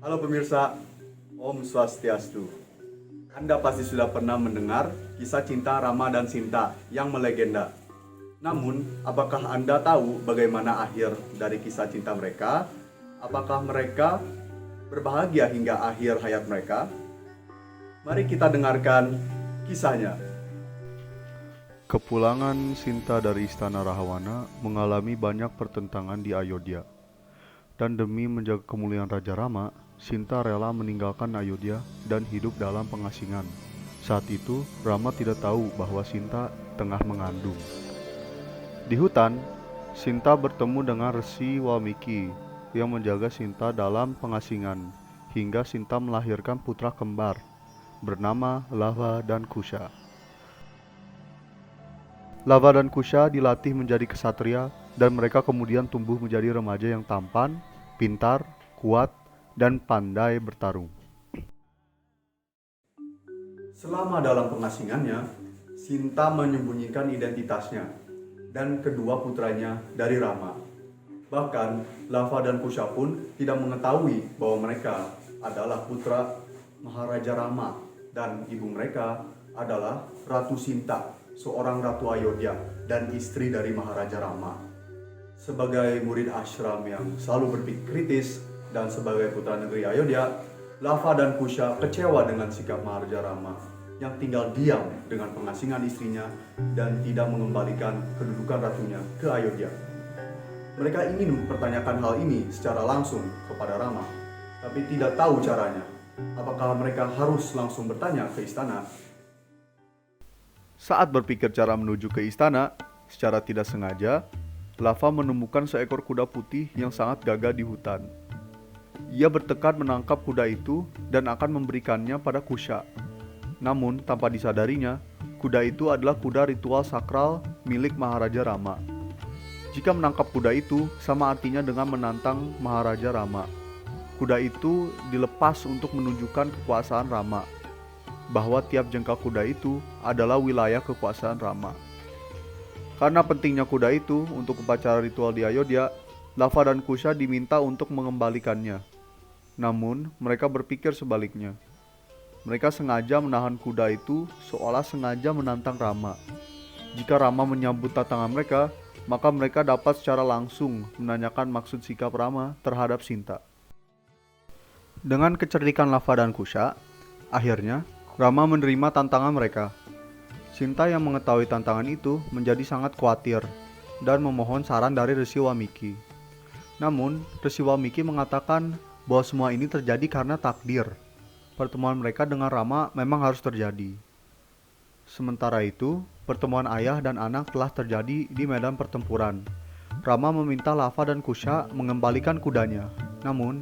Halo pemirsa, Om Swastiastu. Anda pasti sudah pernah mendengar kisah cinta Rama dan Sinta yang melegenda. Namun, apakah Anda tahu bagaimana akhir dari kisah cinta mereka? Apakah mereka berbahagia hingga akhir hayat mereka? Mari kita dengarkan kisahnya. Kepulangan Sinta dari istana Rahawana mengalami banyak pertentangan di Ayodhya. Dan demi menjaga kemuliaan Raja Rama, Sinta rela meninggalkan Ayodhya dan hidup dalam pengasingan. Saat itu, Rama tidak tahu bahwa Sinta tengah mengandung. Di hutan, Sinta bertemu dengan Resi Walmiki yang menjaga Sinta dalam pengasingan hingga Sinta melahirkan putra kembar bernama Lava dan Kusha. Lava dan Kusha dilatih menjadi kesatria dan mereka kemudian tumbuh menjadi remaja yang tampan, pintar, kuat, dan pandai bertarung. Selama dalam pengasingannya, Sinta menyembunyikan identitasnya dan kedua putranya dari Rama. Bahkan, Lava dan Kusha pun tidak mengetahui bahwa mereka adalah putra Maharaja Rama dan ibu mereka adalah Ratu Sinta, seorang Ratu Ayodhya dan istri dari Maharaja Rama. Sebagai murid ashram yang selalu berpikir kritis dan sebagai putra negeri Ayodhya, Lava dan Kusha kecewa dengan sikap Maharaja Rama yang tinggal diam dengan pengasingan istrinya dan tidak mengembalikan kedudukan ratunya ke Ayodhya. Mereka ingin mempertanyakan hal ini secara langsung kepada Rama, tapi tidak tahu caranya. Apakah mereka harus langsung bertanya ke istana? Saat berpikir cara menuju ke istana, secara tidak sengaja, Lava menemukan seekor kuda putih yang sangat gagah di hutan. Ia bertekad menangkap kuda itu dan akan memberikannya pada Kusha. Namun, tanpa disadarinya, kuda itu adalah kuda ritual sakral milik Maharaja Rama. Jika menangkap kuda itu, sama artinya dengan menantang Maharaja Rama. Kuda itu dilepas untuk menunjukkan kekuasaan Rama, bahwa tiap jengkal kuda itu adalah wilayah kekuasaan Rama. Karena pentingnya kuda itu untuk upacara ritual di Ayodhya, Lava dan Kusha diminta untuk mengembalikannya. Namun, mereka berpikir sebaliknya. Mereka sengaja menahan kuda itu seolah sengaja menantang Rama. Jika Rama menyambut tantangan mereka, maka mereka dapat secara langsung menanyakan maksud sikap Rama terhadap Sinta. Dengan kecerdikan Lava dan Kusha, akhirnya Rama menerima tantangan mereka. Sinta yang mengetahui tantangan itu menjadi sangat khawatir dan memohon saran dari Resi Walmiki. Namun, Resi Walmiki mengatakan bahwa semua ini terjadi karena takdir. Pertemuan mereka dengan Rama memang harus terjadi. Sementara itu, pertemuan ayah dan anak telah terjadi di medan pertempuran. Rama meminta Lava dan Kusha mengembalikan kudanya. Namun,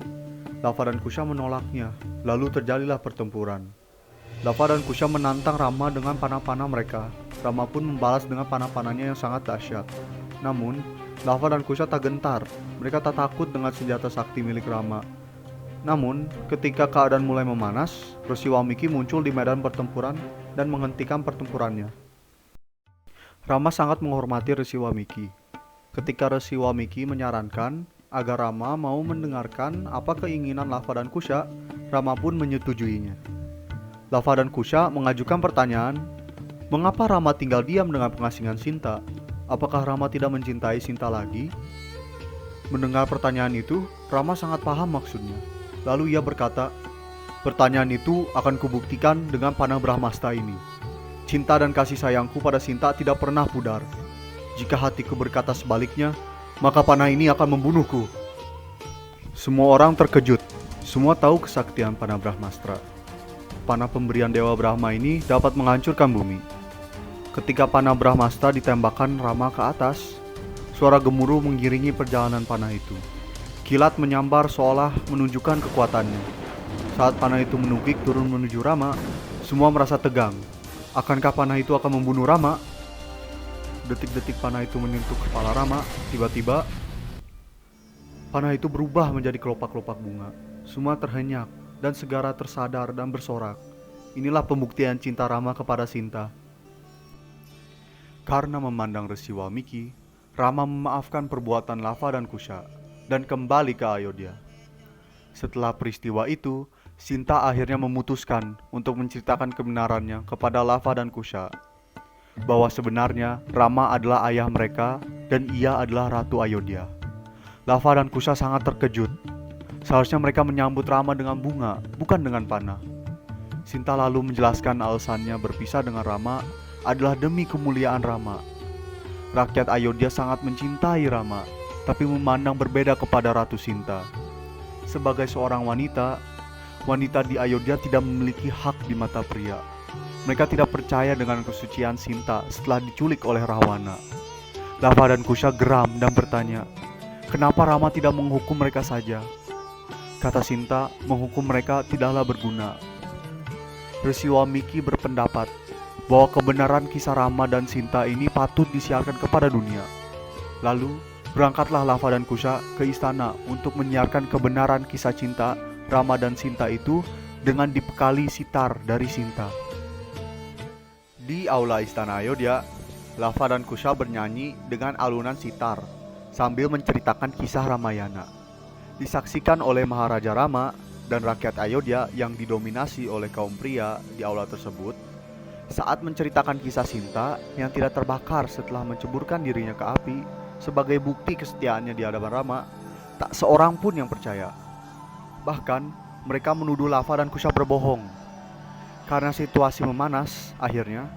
Lava dan Kusha menolaknya. Lalu terjadilah pertempuran. Lava dan Kusha menantang Rama dengan panah-panah mereka. Rama pun membalas dengan panah-panahnya yang sangat dahsyat. Namun, Lava dan Kusha tak gentar. Mereka tak takut dengan senjata sakti milik Rama. Namun, ketika keadaan mulai memanas, Resi Walmiki muncul di medan pertempuran dan menghentikan pertempurannya. Rama sangat menghormati Resi Walmiki. Ketika Resi Walmiki menyarankan agar Rama mau mendengarkan apa keinginan Lava dan Kusha, Rama pun menyetujuinya. Lava dan Kusha mengajukan pertanyaan, mengapa Rama tinggal diam dengan pengasingan Sinta? Apakah Rama tidak mencintai Sinta lagi? Mendengar pertanyaan itu, Rama sangat paham maksudnya. Lalu ia berkata, pertanyaan itu akan kubuktikan dengan panah Brahmastra ini. Cinta dan kasih sayangku pada Sinta tidak pernah pudar. Jika hatiku berkata sebaliknya, maka panah ini akan membunuhku. Semua orang terkejut. Semua tahu kesaktian panah Brahmastra. Panah pemberian Dewa Brahma ini dapat menghancurkan bumi. Ketika panah Brahmastra ditembakkan Rama ke atas, suara gemuruh mengiringi perjalanan panah itu. Kilat menyambar seolah menunjukkan kekuatannya. Saat panah itu menukik turun menuju Rama, semua merasa tegang. Akankah panah itu akan membunuh Rama? Detik-detik panah itu menyentuh kepala Rama, tiba-tiba panah itu berubah menjadi kelopak-kelopak bunga. Semua terhenyak dan segera tersadar dan bersorak. Inilah pembuktian cinta Rama kepada Sinta. Karena memandang Resi Walmiki, Rama memaafkan perbuatan Lava dan Kusha dan kembali ke Ayodhya. Setelah peristiwa itu, Sinta akhirnya memutuskan untuk menceritakan kebenarannya kepada Lava dan Kusha, bahwa sebenarnya Rama adalah ayah mereka dan ia adalah Ratu Ayodhya. Lava dan Kusha sangat terkejut. Seharusnya mereka menyambut Rama dengan bunga, bukan dengan panah. Sinta lalu menjelaskan alasannya berpisah dengan Rama adalah demi kemuliaan Rama. Rakyat Ayodhya sangat mencintai Rama, tapi memandang berbeda kepada Ratu Sinta. Sebagai seorang wanita, wanita di Ayodhya tidak memiliki hak di mata pria. Mereka tidak percaya dengan kesucian Sinta setelah diculik oleh Rahwana. Lava dan Kusha geram dan bertanya, kenapa Rama tidak menghukum mereka saja? Kata Sinta, menghukum mereka tidaklah berguna. Resi Walmiki berpendapat bahwa kebenaran kisah Rama dan Sinta ini patut disiarkan kepada dunia. Lalu, berangkatlah Lava dan Kusha ke istana untuk menyiarkan kebenaran kisah cinta Rama dan Sinta itu dengan dibekali sitar dari Sinta. Di aula istana Ayodhya, Lava dan Kusha bernyanyi dengan alunan sitar sambil menceritakan kisah Ramayana. Disaksikan oleh Maharaja Rama dan rakyat Ayodhya yang didominasi oleh kaum pria di aula tersebut. Saat menceritakan kisah Sinta yang tidak terbakar setelah menceburkan dirinya ke api sebagai bukti kesetiaannya di hadapan Rama, tak seorang pun yang percaya. Bahkan mereka menuduh Lava dan Kusha berbohong. Karena situasi memanas, akhirnya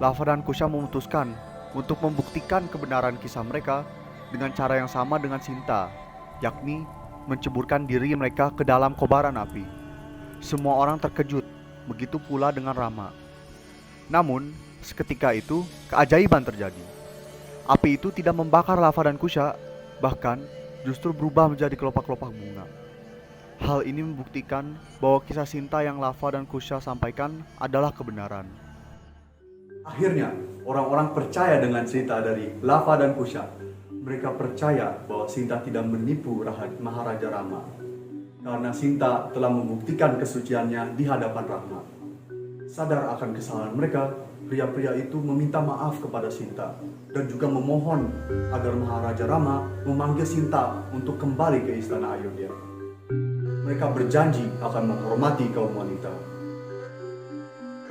Lava dan Kusha memutuskan untuk membuktikan kebenaran kisah mereka dengan cara yang sama dengan Sinta, yakni menceburkan diri mereka ke dalam kobaran api. Semua orang terkejut, begitu pula dengan Rama. Namun, seketika itu keajaiban terjadi. Api itu tidak membakar Lava dan Kusha, bahkan justru berubah menjadi kelopak-kelopak bunga. Hal ini membuktikan bahwa kisah Sinta yang Lava dan Kusha sampaikan adalah kebenaran. Akhirnya, orang-orang percaya dengan cerita dari Lava dan Kusha. Mereka percaya bahwa Sinta tidak menipu Maharaja Rama, karena Sinta telah membuktikan kesuciannya di hadapan Rama. Sadar akan kesalahan mereka, pria-pria itu meminta maaf kepada Sinta dan juga memohon agar Maharaja Rama memanggil Sinta untuk kembali ke istana Ayodhya. Mereka berjanji akan menghormati kaum wanita.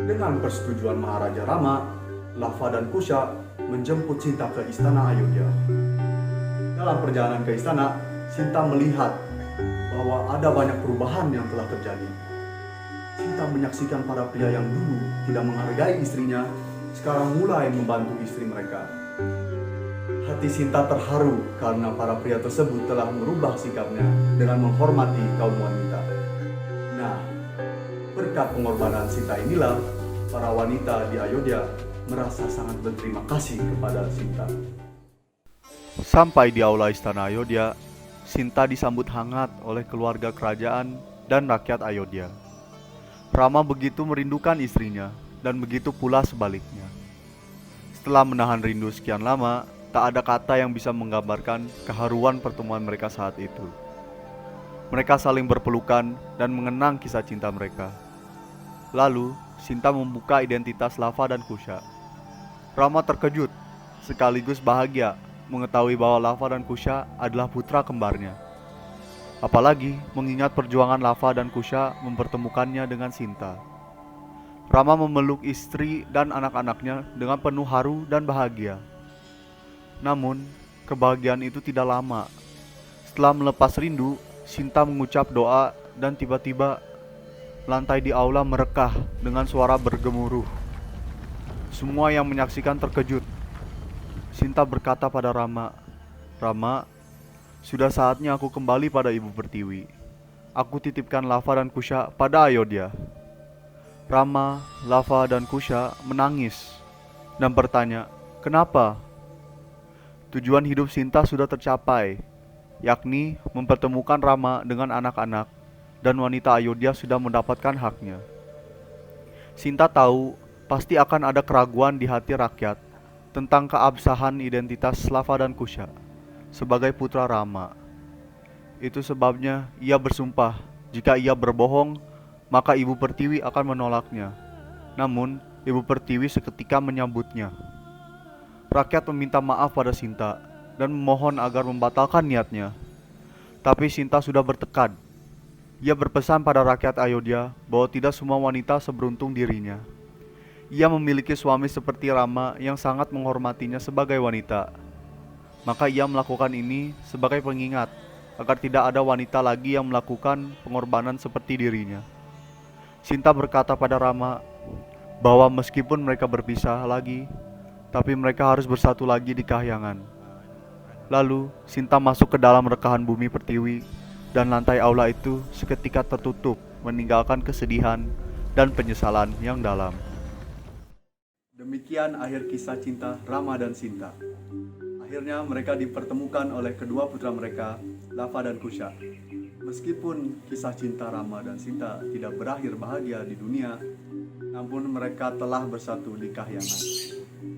Dengan persetujuan Maharaja Rama, Lava dan Kusha menjemput Sinta ke istana Ayodhya. Dalam perjalanan ke istana, Sinta melihat bahwa ada banyak perubahan yang telah terjadi. Sinta menyaksikan para pria yang dulu tidak menghargai istrinya, sekarang mulai membantu istri mereka. Hati Sinta terharu karena para pria tersebut telah merubah sikapnya dengan menghormati kaum wanita. Nah, berkat pengorbanan Sinta inilah, para wanita di Ayodhya merasa sangat berterima kasih kepada Sinta. Sampai di aula istana Ayodhya, Sinta disambut hangat oleh keluarga kerajaan dan rakyat Ayodhya. Rama begitu merindukan istrinya, dan begitu pula sebaliknya. Setelah menahan rindu sekian lama, tak ada kata yang bisa menggambarkan keharuan pertemuan mereka saat itu. Mereka saling berpelukan dan mengenang kisah cinta mereka. Lalu, Sinta membuka identitas Lava dan Kusha. Rama terkejut, sekaligus bahagia mengetahui bahwa Lava dan Kusha adalah putra kembarnya. Apalagi mengingat perjuangan Lava dan Kusha mempertemukannya dengan Sinta. Rama memeluk istri dan anak-anaknya dengan penuh haru dan bahagia. Namun, kebahagiaan itu tidak lama. Setelah melepas rindu, Sinta mengucap doa dan tiba-tiba lantai di aula merekah dengan suara bergemuruh. Semua yang menyaksikan terkejut. Sinta berkata pada Rama, "Rama, sudah saatnya aku kembali pada Ibu Pertiwi. Aku titipkan Lava dan Kusha pada Ayodhya." Rama, Lava, dan Kusha menangis dan bertanya, "Kenapa?" Tujuan hidup Sinta sudah tercapai, yakni mempertemukan Rama dengan anak-anak, dan wanita Ayodhya sudah mendapatkan haknya. Sinta tahu pasti akan ada keraguan di hati rakyat tentang keabsahan identitas Lava dan Kusha sebagai putra Rama. Itu sebabnya ia bersumpah jika ia berbohong, maka Ibu Pertiwi akan menolaknya. Namun, Ibu Pertiwi seketika menyambutnya. Rakyat meminta maaf pada Sinta dan memohon agar membatalkan niatnya. Tapi Sinta sudah bertekad. Ia berpesan pada rakyat Ayodhya bahwa tidak semua wanita seberuntung dirinya. Ia memiliki suami seperti Rama yang sangat menghormatinya sebagai wanita. Maka ia melakukan ini sebagai pengingat agar tidak ada wanita lagi yang melakukan pengorbanan seperti dirinya. Sinta berkata pada Rama bahwa meskipun mereka berpisah lagi, tapi mereka harus bersatu lagi di kahyangan. Lalu Sinta masuk ke dalam rekahan bumi pertiwi dan lantai aula itu seketika tertutup, meninggalkan kesedihan dan penyesalan yang dalam. Demikian akhir kisah cinta Rama dan Sinta. Akhirnya mereka dipertemukan oleh kedua putra mereka, Lava dan Kusha. Meskipun kisah cinta Rama dan Sinta tidak berakhir bahagia di dunia, namun mereka telah bersatu di kahyangan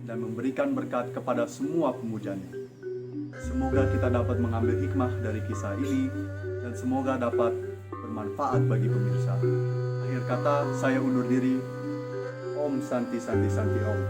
dan memberikan berkat kepada semua pemujanya. Semoga kita dapat mengambil hikmah dari kisah ini dan semoga dapat bermanfaat bagi pemirsa. Akhir kata, saya undur diri. Om Santi Santi Santi Om.